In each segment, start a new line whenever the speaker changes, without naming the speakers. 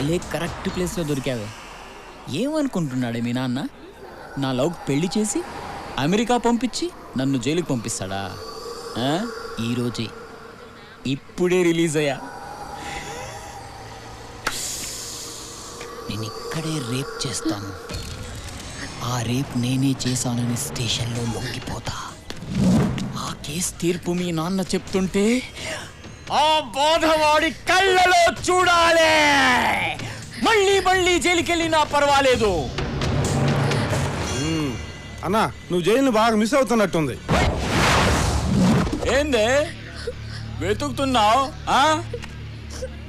భలే కరెక్ట్ ప్లేస్లో దొరికావే. ఏమనుకుంటున్నాడే మీ నాన్న? నా లవ్కి పెళ్లి చేసి అమెరికా పంపించి నన్ను జైలుకి పంపిస్తాడా? ఈరోజే ఇప్పుడే రిలీజ్ అయ్యా. నేను ఇక్కడే రేప్ చేస్తాను. ఆ రేప్ నేనే చేశానని స్టేషన్లో లొంగిపోతా. ఆ కేసు తీర్పు మీ నాన్న చెప్తుంటే ఆ బాధవాడి కళ్ళలో చూడాలి. మళ్ళీ మళ్ళీ జైలుకెళ్ళినా పర్వాలేదు.
అన్నా, నువ్వు జైలుని బాగా మిస్ అవుతున్నట్టుంది.
ఏందే వెతుకుతున్నావు?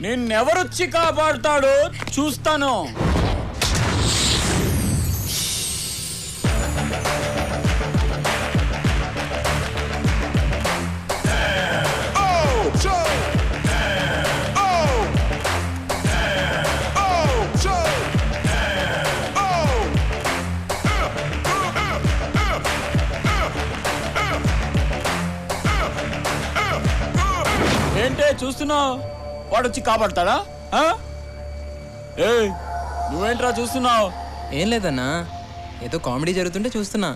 నిన్నెవరొచ్చి కాపాడుతాడో చూస్తాను. ఏంటే చూస్తున్నావు? వాడొచ్చి కాపాడతాడా? నువ్వేంట్రా చూస్తున్నావు?
ఏం లేదన్నా, ఏదో కామెడీ జరుగుతుంటే చూస్తున్నా.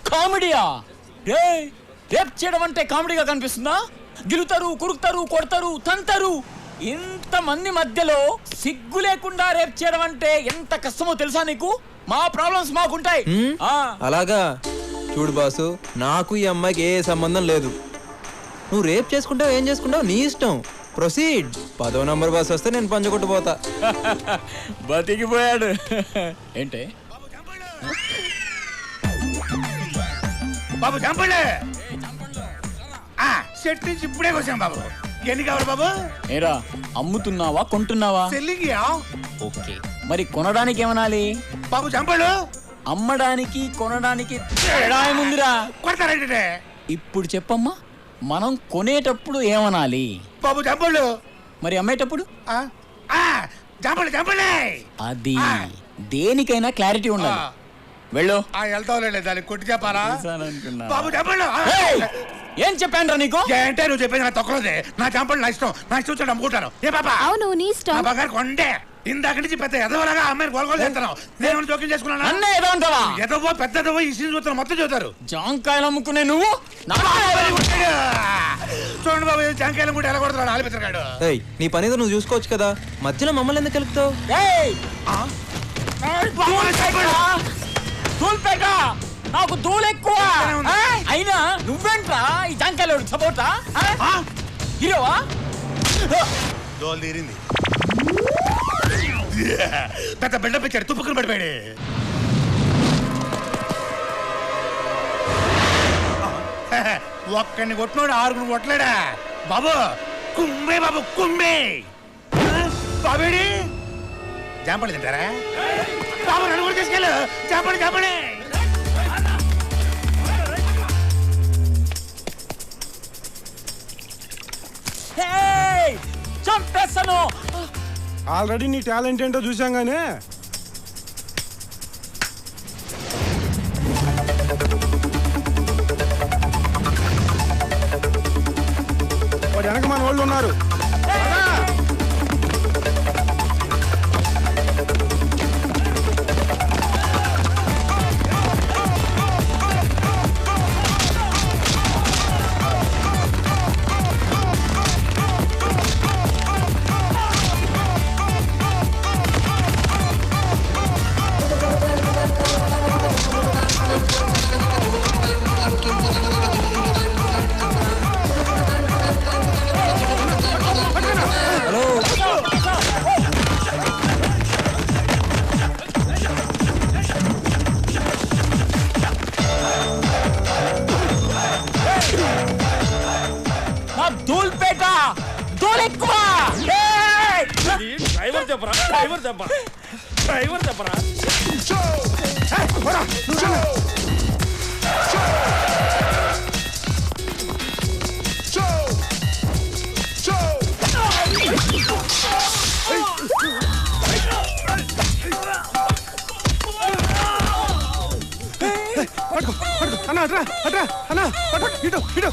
కామెడీయా? రేప్ చేయడం అంటే కామెడీగా కనిపిస్తుందా? గిలుతారు, కురుకుతారు, కొడతారు, తంతారు. ఇంతమంది మధ్యలో సిగ్గు లేకుండా రేప్ చేయడం అంటే ఎంత కష్టమో తెలుసా నీకు? మా ప్రాబ్లమ్స్ మాకుంటాయి.
అలాగా? చూడు బాసు, నాకు ఈ అమ్మాయికి ఏ సంబంధం లేదు. నువ్వు రేప్ చేసుకుంటావు, ఏం చేసుకుంటావు నీ ఇష్టం. ప్రొసీడ్. 10వ నంబర్ బస్ వస్తే నేను పంచగొట్టుపోతా.
బతికిపోయాడు. ఏంటే
బాబు చంపండి. సెట్ నుంచి ఇప్పుడే వచ్చాం బాబు. ఎన్ని కావాలి బాబు?
ఏరా అమ్ముతున్నావా కొంటున్నావా?
సెల్లింగ్.
ఓకే, మరి కొనడానికి ఏమనాలి?
బాబు చంపడు.
అమ్మడానికి కొనడానికి తేడా ఏముందిరా?
కొడతారంటే
ఇప్పుడు చెప్పమ్మా, మనం కొనేటప్పుడు ఏమనాలి?
బాబు చంపడు.
మరి అమ్మేటప్పుడు?
చంపండి చంపండి.
అది దేనికైనా క్లారిటీ ఉండాలి. వెళ్ళు.
వెళ్తావులే, దానికి కొట్టి చెప్పాలా? బాబు చంపండి.
ఏం చెప్పాను నీకు?
ఏంటే నువ్వు చెప్పేది? నా తొక్కలోదే. నా చంపండి నా ఇష్టం. నా ఇష్టం వచ్చాడు అమ్ముకుంటాను. ఏ పాపా?
అవును, నీ ఇష్టం.
బాగారు కొండే ఇందాక నుంచి పెద్ద ఎదవలాగా అమ్మాయిని గొలగొలు చేస్తున్నావు. నేను జోక్యం చేసుకున్నాను.
అన్న ఏదో అంటావా?
ఎదవో పెద్దదవో ఈ సీన్ చూస్తారు, మొత్తం చూస్తారు.
జాంకాయలు అమ్ముకునే నువ్వు
చూడండి బాబు, జాంకాయలు కూడా ఎలా కొడుతున్నాడు ఆలిపిత్రగాడు.
నీ పనితో నువ్వు చూసుకోవచ్చు కదా, మధ్యలో మమ్మల్ని ఎందుకు కలుపుతావు?
నాకు దూలు ఎక్కువ. అయినా నువ్వేంట్రా ఈ జాంకాయలు సపోర్టా? హీరోవా?
దోలు తీరింది. పెద్ద బిల్డప్ ఇచ్చాడు, తుప్పుకుని పడిపోయాడు. ఒక్కడిని కొట్టినాడు, 6 కొట్టలేడా బాబు? కుమ్మే బాబు కుమ్మే. బాబేడి జాంపడి తింటారా బాబు? నన్ను కూడా తీసుకెళ్ళు. జాంపడి జాంపడి.
చంపేస్తాను.
ఆల్రెడీ నీ టాలెంట్ ఏంటో చూసాం గానే. వాడు వెనక మన వాళ్ళు ఉన్నారు.
డ్రైవర్ చెప్పరా?
అన్నా అట్రా అట్రా అన్నా ఇటు ఇటు.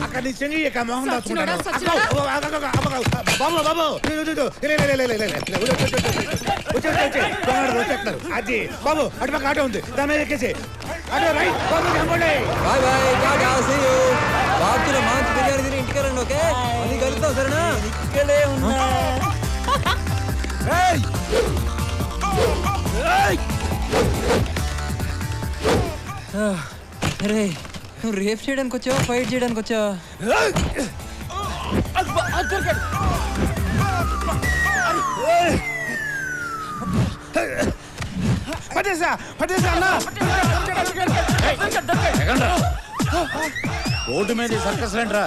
అక్కడ నీ చెంగి మొహం
సచ్చినోడా,
దాచుకుంటాను
సచ్చినోడా.
బాబు బాబు వచ్చేస్తున్నారు అది బాబు అటు పక్క ఆటో ఉంది దాని మీద ఎక్కేసి అటు రైట్ బాబు నిలబడి.
Bye bye tata see you బాబులో మంచి బిర్యానీ తిని ఇంటికి వెళ్ళండి ఓకే అది కలుద్దాం సరేనా
ఇక్కడే ఉన్నా.
అరే నువ్వు రేప్ చేయడానికి వచ్చావా ఫైట్ చేయడానికి వచ్చావా
పట్టేసా అన్నా.
రోడ్డు మీద సర్కస్ రా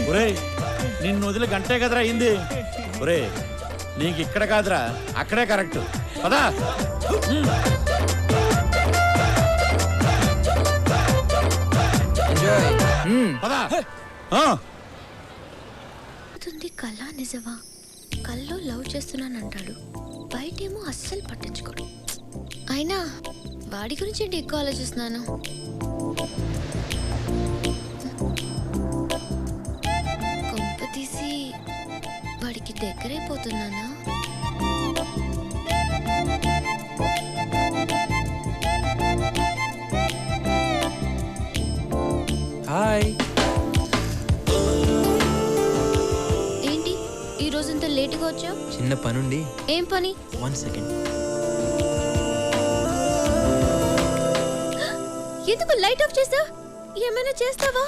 ఒరే నిన్ను వదిలి గంటే కదరా అయింది ఒరే నీకు ఇక్కడ కాదురా అక్కడే కరెక్ట్ పదా
ఎంజాయ్
పదా
అవుతుంది కళ నిజమా కల్లో లవ్ చేస్తున్నానంటాడు బయటేమో అస్సలు పట్టించుకోడు అయినా వాడి గురించి ఏంటి ఎక్కువ ఆలోచిస్తున్నాను కొంప తీసి వాడికి దగ్గరైపోతున్నానా
హాయ్
ఏంటి ఈ రోజంతా లేటుగా వచ్చావు
చిన్న పనుండి
ఏం పని
1 సెకండ్
ఎందుకు లైట్ ఆఫ్ చేసా ఏమైనా చేస్తావా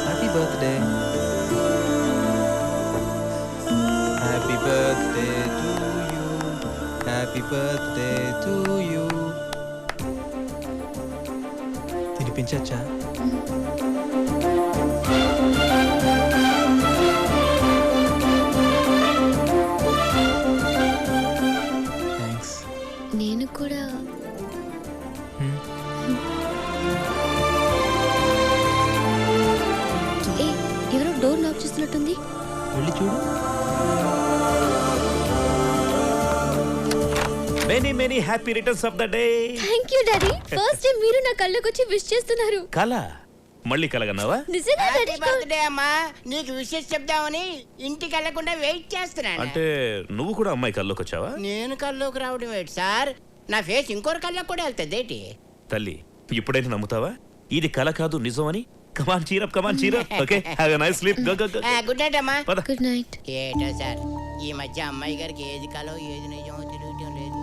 happy birthday happy birthday to you happy birthday to you తినిపించచ్చా థ్యాంక్స్
నేను కూడా ఏ ఎవరో డోర్ లాక్ చేస్తున్నట్టుంది
వెళ్ళి చూడు
many many happy returns of the day
thank you daddy first time మీరు నా కళ్ళకి వచ్చి విష్ చేస్తున్నారు
కళ మళ్ళీ కలగన్నావా
నిజంగా డాడీ
బర్త్డే అమ్మా నీకు విషెస్ చెప్దామని ఇంటికి వెళ్లకుండా వెయిట్ చేస్తున్నాను
అంటే నువ్వు కూడా అమ్మాయి కల్లోకి వచ్చావా
నేను కల్లోకి రావడం ఏంటి సార్ నా ఫేస్ ఇంకోరి కళ్ళకి కూడా వెళ్తుంది ఏంటి
తల్లి ఇప్పుడైతే నమ్ముతావా ఇది కళ కాదు నిజం అని come on cheer up okay have a nice sleep go go go
good night అమ్మా
పద
గుడ్ నైట్
ఏటో సార్ ఈ మధ్య అమ్మాయి గారికి ఏది కలో ఏది నిజమో తెలియటం లేదు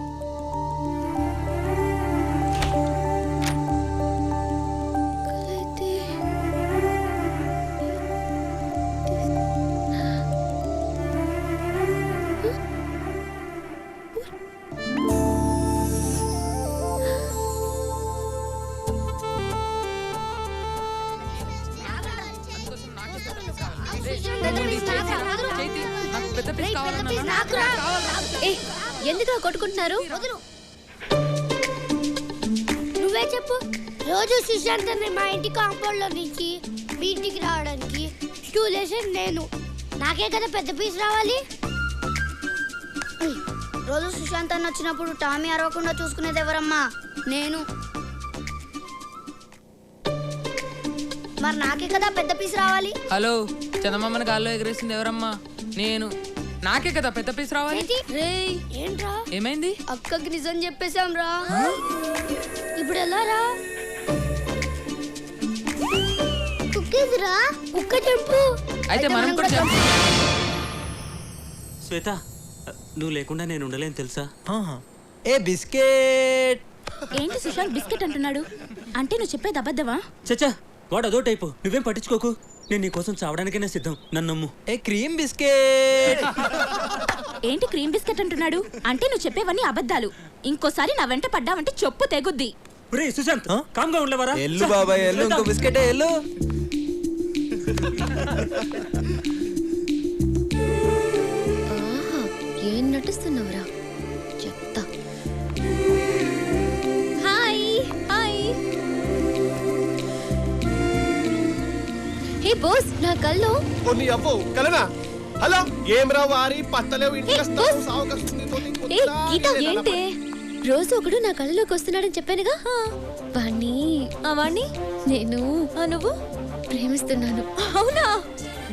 ఎందుకు కొట్టుకుంటున్నారు
నువ్వే చెప్పు రోజు సుశాంత్ మా ఇంటి కాంపౌండ్ లో నుంచి మీ ఇంటికి రావడానికి స్టూల్ వేసేది నేను నాకే కదా పెద్ద పీస్ రావాలి రోజు సుశాంత్ అన్న వచ్చినప్పుడు టామీ అరవకుండా చూసుకునేది ఎవరమ్మా నేను మరి నాకే కదా పెద్ద పీస్ రావాలి
హలో చందమామని గాల్లో ఎగరేసింది ఎవరమ్మా నేను నాకే కదా పెద్ద పీస్ రావాలి
రేయ్ ఏంట్రా
ఏమైంది
అక్కకి నిజం చెప్పేశాం రా ఇప్పుడు ఎలా రా కుక్కేదిరా కుక్క చెప్పు
అయితే మనం కూడా చెప్పు.
శ్వేత నువ్వు లేకుండా నేను ఉండలేను తెలుసా
ఏ బిస్కెట్
ఏంటి సుశాంత్ బిస్కెట్ అంటున్నాడు అంటే నువ్వు చెప్పేది అబద్ధమా
చచ్చా వాడు అదో టైపు నువ్వేం పట్టించుకోకు నేను నీ కోసం చావడానికైనా సిద్ధం, నన్ను నమ్ము.
ఏ క్రీమ్ బిస్కెట్.
ఏంటి క్రీమ్ బిస్కెట్ అంటున్నాడు? అంటే నువ్వు చెప్పేవన్నీ అబద్ధాలు. ఇంకోసారి నా వెంట పడ్డావంటే చెప్పు తెగుద్ది.
రే సుశాంత్, కామ్గా ఉండలేవరా?
ఎల్లు బాబాయ్ ఎల్లు, ఇంకో బిస్కెట్ ఎల్లు.
ఏం నటిస్తున్నావురా? చెప్తా. Hi hi. హే బాస్, నా కల్లో
కొన్ని అవ్వు కలనా. హలో ఏం రా వారి పత్తలేవు ఇంటికి
ఏ,
వస్తావు
బస్.
సావు కస్తుంది తోటి
ఏ గీత, ఏంటే రోజు ఒకడు నా కళ్ళలోకి వస్తున్నాడని చెప్పానుగా. వాణ్ణి నేను నువ్వు ప్రేమిస్తున్నాను.
అవునా?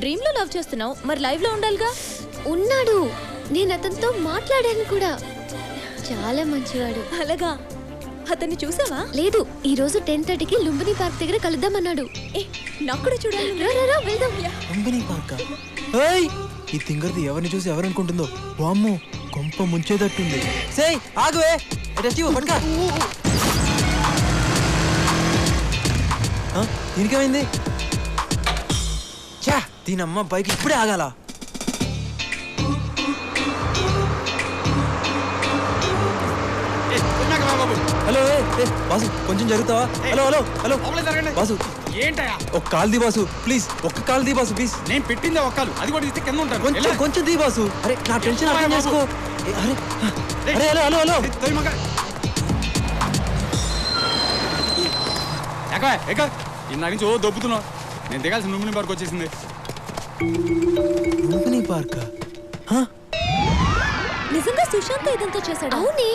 డ్రీమ్ లో లవ్ చేస్తున్నావు, మరి లైవ్ లో ఉండాలిగా.
ఉన్నాడు, నేను అతనితో మాట్లాడాను కూడా. చాలా మంచివాడు.
అలాగా? అతన్ని చూసావా?
లేదు, ఈ రోజు 10:30కి లుంబిని పార్క్ దగ్గర కలుద్దామన్నాడు.
నాకు కూడా చూడాలి.
రా వెళ్దాం.
లుంబిని పార్క్. ఏయ్, ఈ తింగర్ది ఎవరిని చూసి ఎవరనుకుంటుందో. వామ్మో, కొంప ముంచేటట్టుంది. సేయ్ ఆగువే, పట్టుకా. దీనికేమైంది? చా, దీనమ్మ బైక్ ఇప్పుడే ఆగాల. హలో బాసు, కొంచెం జరుగుతావా? హలో హలో హలో బాసు,
ఏంటయా?
ఒక కాల్ ది బాసు, ప్లీజ్. ఒక్క కాల్ ది బాసు, ప్లీజ్.
నేను పెట్టిందే ఒక్కలు, అది కూడా ఇస్తే కింద ఉంటాను.
కొంచెం కొంచెం ది బాసు. అరే నా టెన్షన్ అర్థం చేసుకో. అరే అరే హలో హలో హలో.
ఇన్నాడి నుంచి ఓ దొబ్బుతున్నావు. నేను దిగాల్సిన లుంబిని పార్క్ వచ్చేసింది.
లుంబిని పార్క్?
నిజంగా సుశాంత్ ఇదంతా చేశాడు?
అవునే,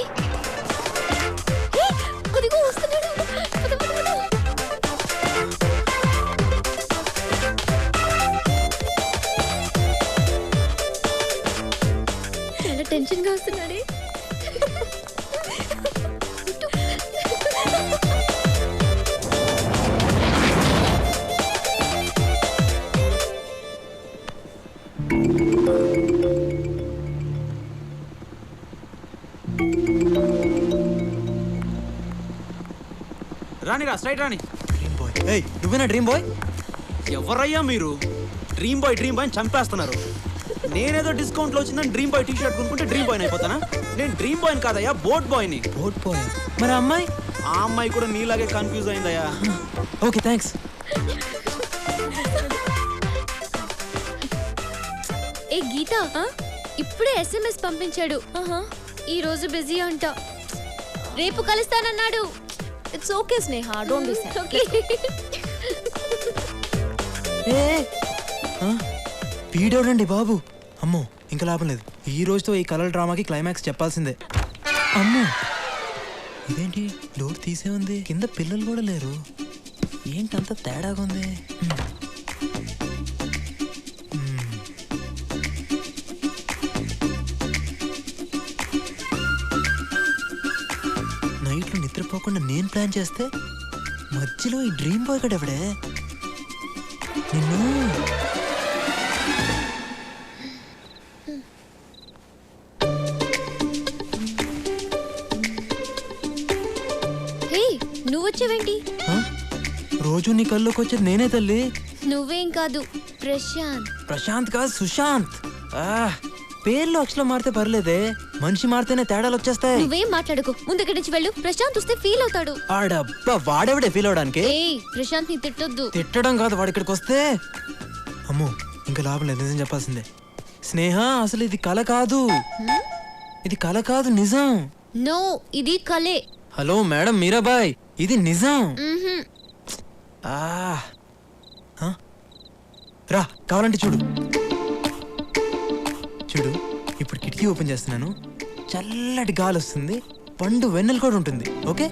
అదిగో వస్తున్నాడు. చాలా టెన్షన్ గా వస్తున్నాడే.
రానిరా, స్ట్రైట్ రాని.
Dream boy. ఏయ్, నువ్వేనా డ్రీమ్ బాయ్?
ఎవరయ్యా మీరు? డ్రీమ్ బాయ్ అని చంపేస్తున్నారు. నేనేదో డిస్కౌంట్లో వచ్చిందని డ్రీమ్ బాయ్ టీ షర్ట్ కొనుక్కుంటే డ్రీమ్ బాయ్ అయిపోతానా? నేను డ్రీమ్ బాయ్ కాదయ్యా, బోట్ బాయ్ని.
Boat boy? మరి అమ్మాయి?
ఆ అమ్మాయి కూడా నీలాగే కన్ఫ్యూజ్ అయిందయ్యా.
Okay thanks.
ఏ గీత, ఇప్పుడే SMS పంపించాడు. ఈ రోజు బిజీ అంట, రేపు కలుస్తానన్నాడు.
It's okay Sneha, don't be sad.
Okay.
వీడోడండి బాబు. అమ్మో, ఇంకా లాభం లేదు. ఈ రోజుతో ఈ కలర్ డ్రామాకి క్లైమాక్స్ చెప్పాల్సిందే. అమ్మో, ఇదేంటి డోర్ తీసే ఉంది, కింద పిల్లలు కూడా లేరు. ఏంటంత తేడాగా ఉంది? నైట్లో నిద్రపోకుండా నేను ప్లాన్ చేస్తే మధ్యలో ఈ డ్రీమ్ బాయ్ గడు ఎవడే? నిన్ను
నువ్వు వచ్చేవేంటి?
రోజు నీ కల్లోకి వచ్చేది నేనే తల్లి.
నువ్వేం కాదు, ప్రశాంత్.
ప్రశాంత్ కాదు, సుశాంత్. పేర్లు అక్షరం మారితే పర్లేదే, మనిషి మారితేనే తేడాలు వచ్చేస్తాయి.
నువ్వేం మాట్లాడుకో, ముందుకి నుంచి వెళ్ళు. ప్రశాంత్ వస్తే ఫీల్ అవుతాడు.
ఆడబ్బా, వాడెవడే ఫీల్ అవడానికి?
ప్రశాంత్ ని తిట్టొద్దు.
తిట్టడం కాదు, వాడు ఇక్కడికి వస్తే అమ్మో ఇంకా లాభం లేదు. నిజం చెప్పాల్సిందే. స్నేహ, అసలు ఇది కల కాదు, ఇది కల కాదు, నిజం.
నో, ఇది కలే.
హలో మేడం మీరాబాయ్, ఇది నిజం. రా, కావాలంటే చూడు. చూడు, ఇప్పుడు కిటికీ ఓపెన్ చేస్తున్నాను. చల్లటి గాలి వస్తుంది, పండు వెన్నెల కూడా ఉంటుంది. ఓకే?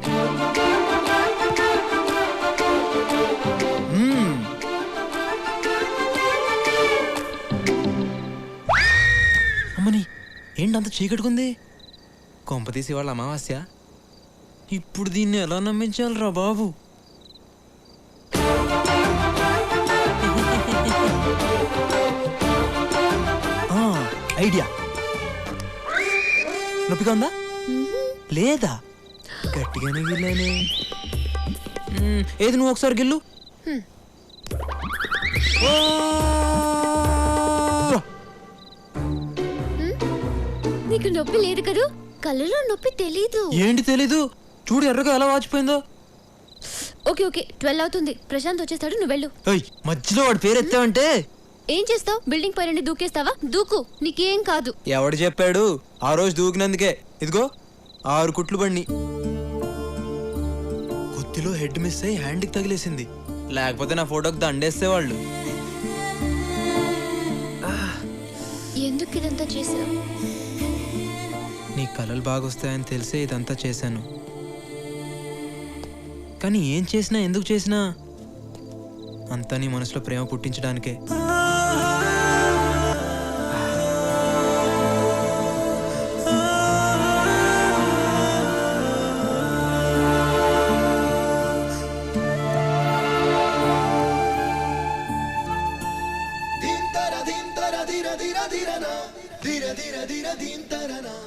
అమ్మని, ఏంటంత చీకటికుంది? కొంపతీసి వాళ్ళ అమావాస్య. ఇప్పుడు దీన్ని ఎలా నమ్మించాలరా బాబు? ఐడియా. నొప్పిగా ఉందా? లేదా? గట్టిగానే గిల్లానే. ఏది, నువ్వు ఒకసారి గిల్లు.
నీకు నొప్పి లేదు కదూ? కళ్ళలో నొప్పి తెలీదు.
ఏంటి తెలీదు? చూడు ఎర్రగా ఎలా వాచిపోయిందో.
ఓకే ఓకే 12 అవుతుంది. ప్రశాంత్ వచ్చేస్తాడు, నువ్వు వెళ్ళు.
మధ్యలో వాడి పేరు ఎత్తావంటే
ఏం చేస్తావు? బిల్డింగ్ పైన దూకేస్తావా? దూకు, నీకేం కాదు.
ఎవడు చెప్పాడు? ఆ రోజు దూకినందుకే ఇదిగో 6 కుట్లు పడిని. కొద్దిలో హెడ్ మిస్ అయ్యి హ్యాండ్కి తగిలేసింది, లేకపోతే నా ఫోటోకి దండేసేవాళ్ళు.
ఎందుకు ఇదంతా చేసావు?
నీ కలలు బాగొస్తాయని తెలిసే ఇదంతా చేశాను. కానీ ఏం చేసినా ఎందుకు చేసినా అంతా నీ మనసులో ప్రేమ పుట్టించడానికే.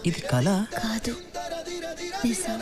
ఇది కళ
కాదు, నిజం.